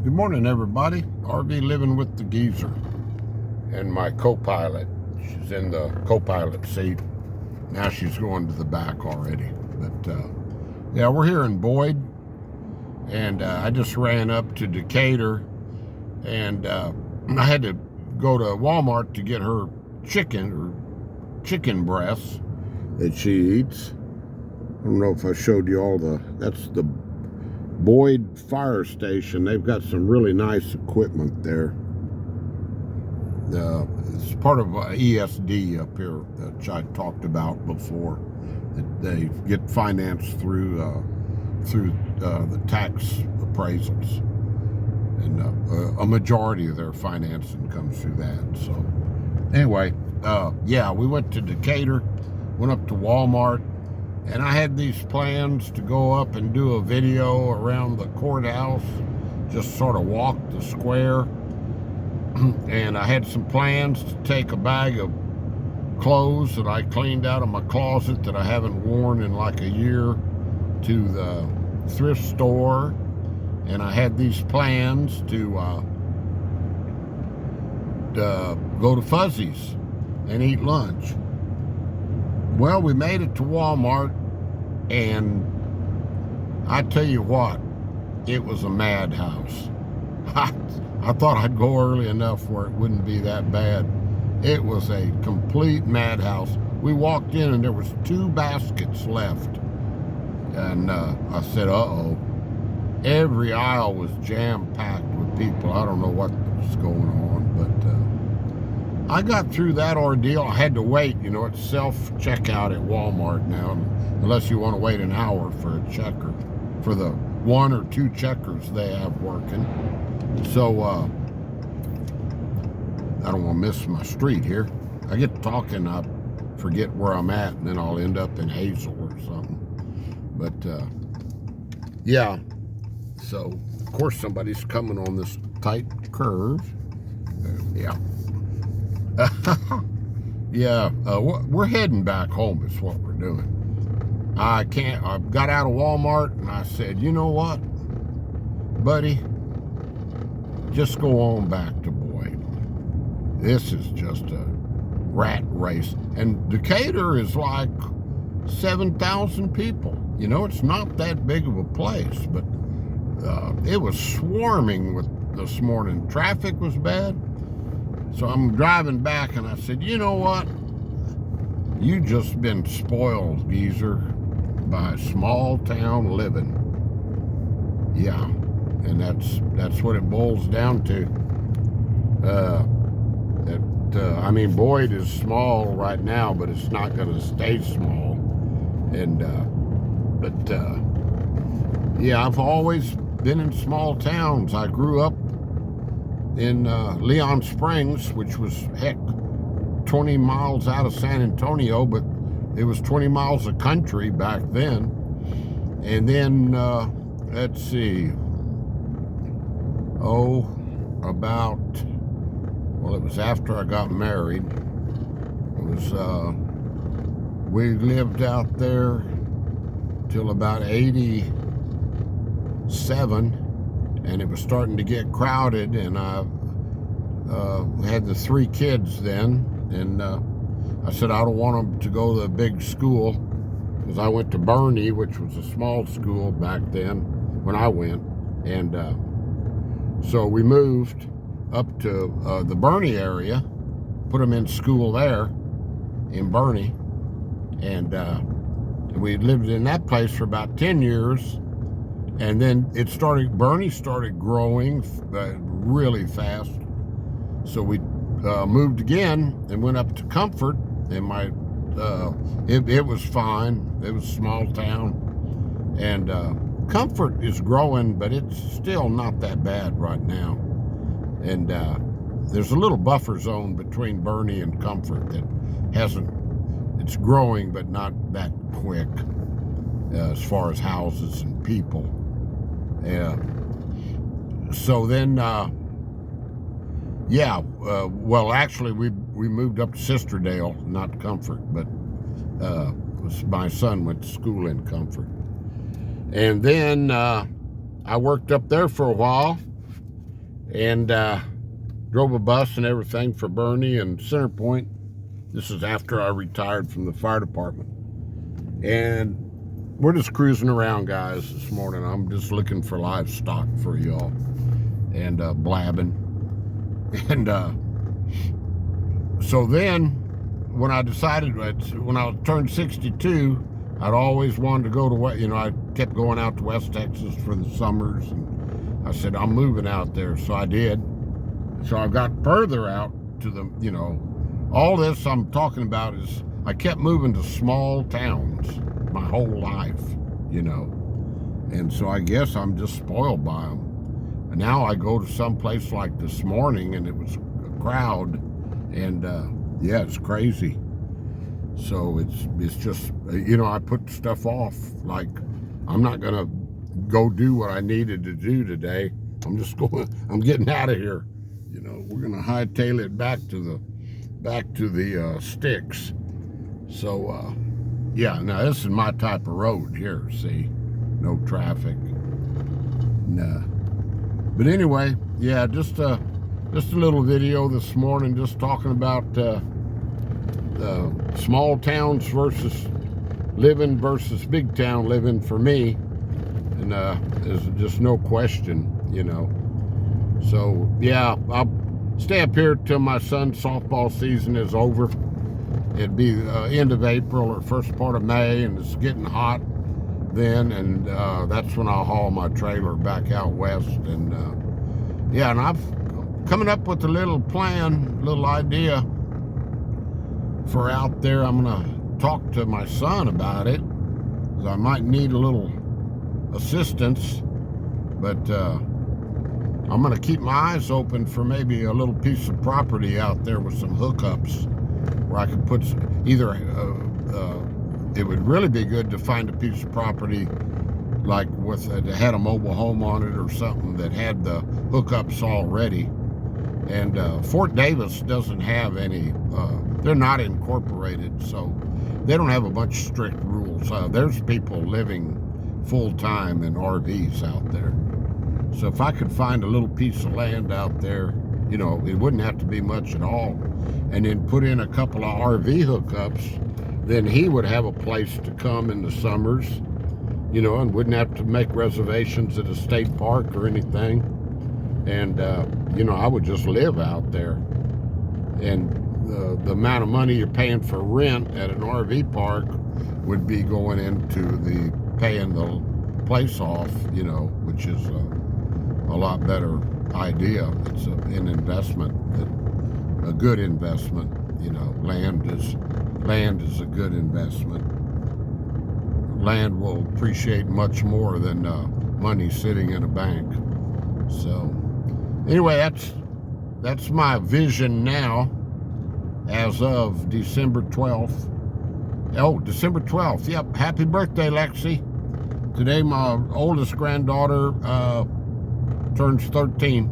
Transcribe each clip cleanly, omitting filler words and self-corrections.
Good morning, everybody. RV living with the geezer and my co-pilot. She's in the co-pilot seat. Now she's going to the back already. But yeah, we're here in Boyd, and I just ran up to Decatur, and I had to go to Walmart to get her chicken breasts that she eats. I don't know if I showed you all that's the Boyd fire station. They've got some really nice equipment there. It's part of ESD up here, which I talked about before. That they get financed through the tax appraisals, and a majority of their financing comes through that. So anyway, yeah, we went to Decatur, went up to Walmart. And I had these plans to go up and do a video around the courthouse, just sort of walk the square. And I had some plans to take a bag of clothes that I cleaned out of my closet that I haven't worn in like a year to the thrift store. And I had these plans to go to Fuzzy's and eat lunch. Well, we made it to Walmart, and I tell you what, it was a madhouse. I thought I'd go early enough where it wouldn't be that bad. It was a complete madhouse. We walked in, and there was 2 baskets left, and I said, uh-oh. Every aisle was jam-packed with people. I don't know what was going on, but I got through that ordeal. I had to wait. You know, it's self-checkout at Walmart now, unless you want to wait an hour for a checker, for the 1 or 2 checkers they have working. So, I don't want to miss my street here. I get talking, I forget where I'm at, and then I'll end up in Hazel or something. But, yeah. So, of course, somebody's coming on this tight curve. Yeah. Yeah, we're heading back home is what we're doing. I got out of Walmart, and I said, you know what, buddy, just go on back to Boyd. This is just a rat race. And Decatur is like 7,000 people. You know, it's not that big of a place, but it was swarming with this morning. Traffic was bad. So I'm driving back, and I said, you know what? You just been spoiled, geezer, by small town living. Yeah, and that's what it boils down to. I mean, Boyd is small right now, but it's not going to stay small. And yeah, I've always been in small towns. I grew up in Leon Springs, which was, heck, 20 miles out of San Antonio, but it was 20 miles of country back then. And then, let's see, it was after I got married. It was, we lived out there till about 87. And it was starting to get crowded, and I had the 3 kids then, and I said I don't want them to go to the big school, because I went to Bernie, which was a small school back then when I went, and so we moved up to the Bernie area, put them in school there in Bernie, and we lived in that place for about 10 years. And then Bernie started growing really fast. So we moved again and went up to Comfort, and it was fine. It was a small town. And Comfort is growing, but it's still not that bad right now. And there's a little buffer zone between Bernie and Comfort that it's growing, but not that quick as far as houses and people. Yeah. So then, well, actually, we moved up to Sisterdale, not Comfort, but my son went to school in Comfort. And then I worked up there for a while, and drove a bus and everything for Bernie and Centerpoint. This is after I retired from the fire department. And we're just cruising around, guys, this morning. I'm just looking for livestock for y'all and blabbing. And so then when I decided, when I turned 62, I'd always wanted to go to, you know, I kept going out to West Texas for the summers. And I said, I'm moving out there. So I did. So I got further out to the, you know, all this I'm talking about is I kept moving to small towns my whole life, you know. And so I guess I'm just spoiled by them. And now I go to some place like this morning and it was a crowd, and yeah, it's crazy. So it's just, you know, I put stuff off. Like, I'm not gonna go do what I needed to do today. I'm getting out of here. You know, we're gonna hightail it back to the sticks. So yeah, now this is my type of road here. See, no traffic. Nah. But anyway, yeah, just a little video this morning, just talking about small towns versus big town living for me, and there's just no question, you know. So yeah, I'll stay up here till my son's softball season is over. It'd be end of April or first part of May, and it's getting hot then, and that's when I'll haul my trailer back out west. And yeah, and I've coming up with a little plan, little idea for out there. I'm gonna talk to my son about it, 'cause I might need a little assistance, but I'm gonna keep my eyes open for maybe a little piece of property out there with some hookups where I could put either it would really be good to find a piece of property like that had a mobile home on it or something that had the hookups already. And Fort Davis doesn't have any, they're not incorporated, so they don't have a bunch of strict rules. There's people living full-time in RVs out there. So if I could find a little piece of land out there, you know, it wouldn't have to be much at all, and then put in a couple of RV hookups, then he would have a place to come in the summers, you know, and wouldn't have to make reservations at a state park or anything. And, you know, I would just live out there. And the amount of money you're paying for rent at an RV park would be going into the paying the place off, you know, which is a lot better idea. It's an investment, a good investment. You know, land is a good investment. Land will appreciate much more than money sitting in a bank. So anyway, that's my vision now as of December 12th. Oh, December 12th. Yep. Happy birthday, Lexi. Today my oldest granddaughter turns 13.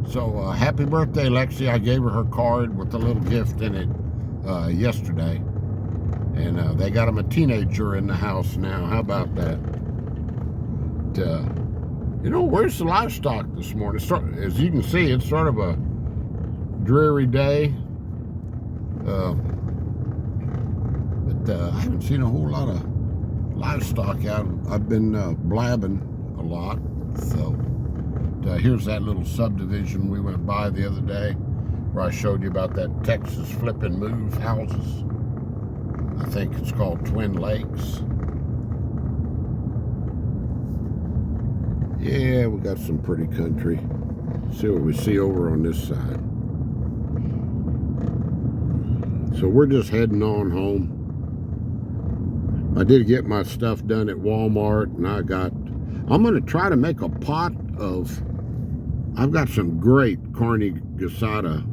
So happy birthday, Lexi. I gave her card with a little gift in it yesterday. And they got him a teenager in the house now. How about that? You know, where's the livestock this morning? As you can see, it's sort of a dreary day. But I haven't seen a whole lot of livestock out. I've been blabbing a lot. So here's that little subdivision we went by the other day where I showed you about that Texas flip and move houses. I think it's called Twin Lakes. Yeah, we got some pretty country. See what we see over on this side. So we're just heading on home. I did get my stuff done at Walmart, and I'm going to try to make a pot of, I've got some great carne asada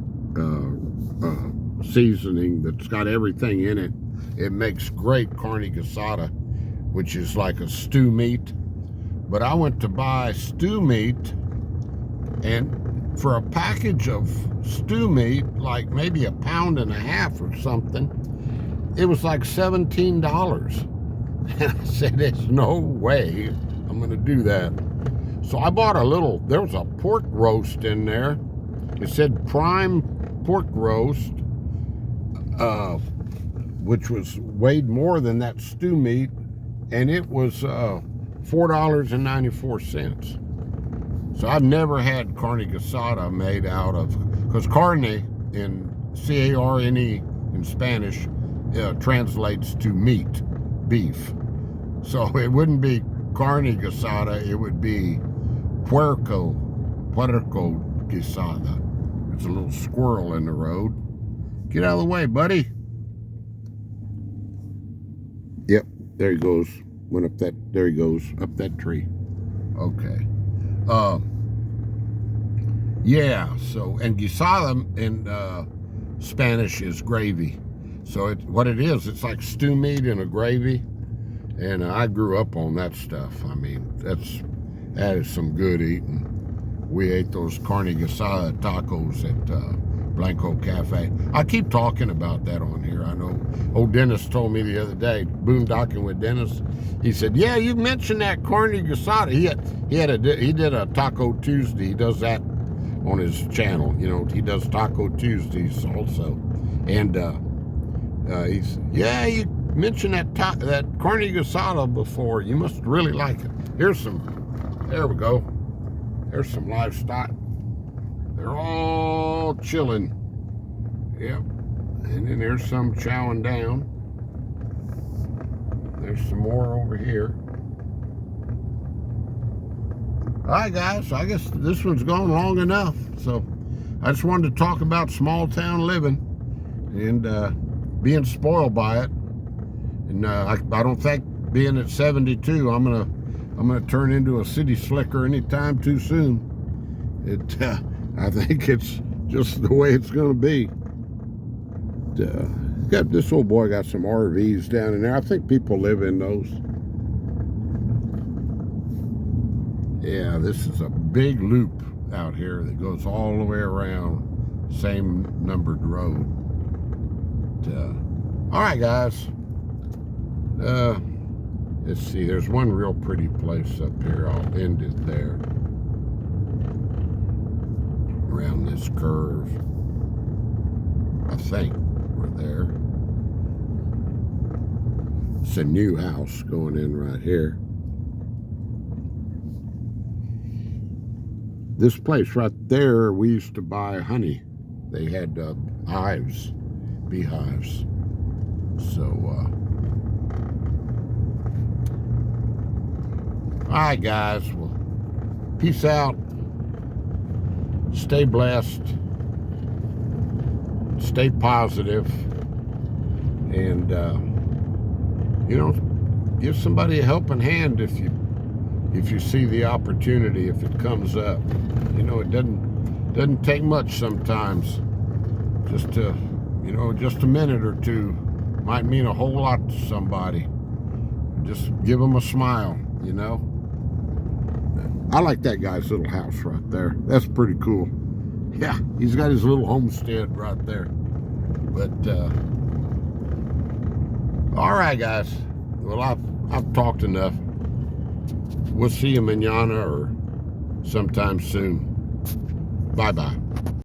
seasoning that's got everything in it. It makes great carne asada, which is like a stew meat. But I went to buy stew meat, and for a package of stew meat, like maybe 1.5 pounds or something, it was like $17. And I said, there's no way I'm going to do that. So I bought there was a pork roast in there. It said prime pork roast, which weighed more than that stew meat, and it was $4.94. So I've never had carne asada made out of, because carne in C-A-R-N-E in Spanish translates to meat, beef. So it wouldn't be carne asada, it would be puerco guisada. There's a little squirrel in the road. Get out of the way, buddy. Yep, there he goes. There he goes, up that tree. Okay. Yeah, so, and guisada in Spanish is gravy. So what it is, it's like stew meat in a gravy. And I grew up on that stuff. I mean, that is some good eating. We ate those carne asada tacos at Blanco Cafe. I keep talking about that on here. I know old Dennis told me the other day, boondocking with Dennis. He said, yeah, you mentioned that carne asada. He did a Taco Tuesday. He does that on his channel. You know, he does Taco Tuesdays also. And he's, yeah, you mentioned that carne asada before. You must really like it. There we go. There's some livestock. They're all chilling. Yep. And then there's some chowing down. There's some more over here. All right, guys. I guess this one's gone long enough. So I just wanted to talk about small town living and being spoiled by it. And I don't think being at 72, I'm gonna turn into a city slicker anytime too soon. I think it's just the way it's gonna be. This old boy got some RVs down in there. I think people live in those. Yeah, this is a big loop out here that goes all the way around, same numbered road. All right, guys. Let's see, there's one real pretty place up here. I'll end it there. Around this curve. I think we're there. It's a new house going in right here. This place right there, we used to buy honey. They had beehives. So, all right, guys. Well, peace out. Stay blessed. Stay positive. And, give somebody a helping hand if you see the opportunity, if it comes up. It doesn't take much sometimes. Just a minute or two might mean a whole lot to somebody. Just give them a smile, I like that guy's little house right there. That's pretty cool. Yeah, he's got his little homestead right there. But, all right, guys. Well, I've talked enough. We'll see you mañana or sometime soon. Bye-bye.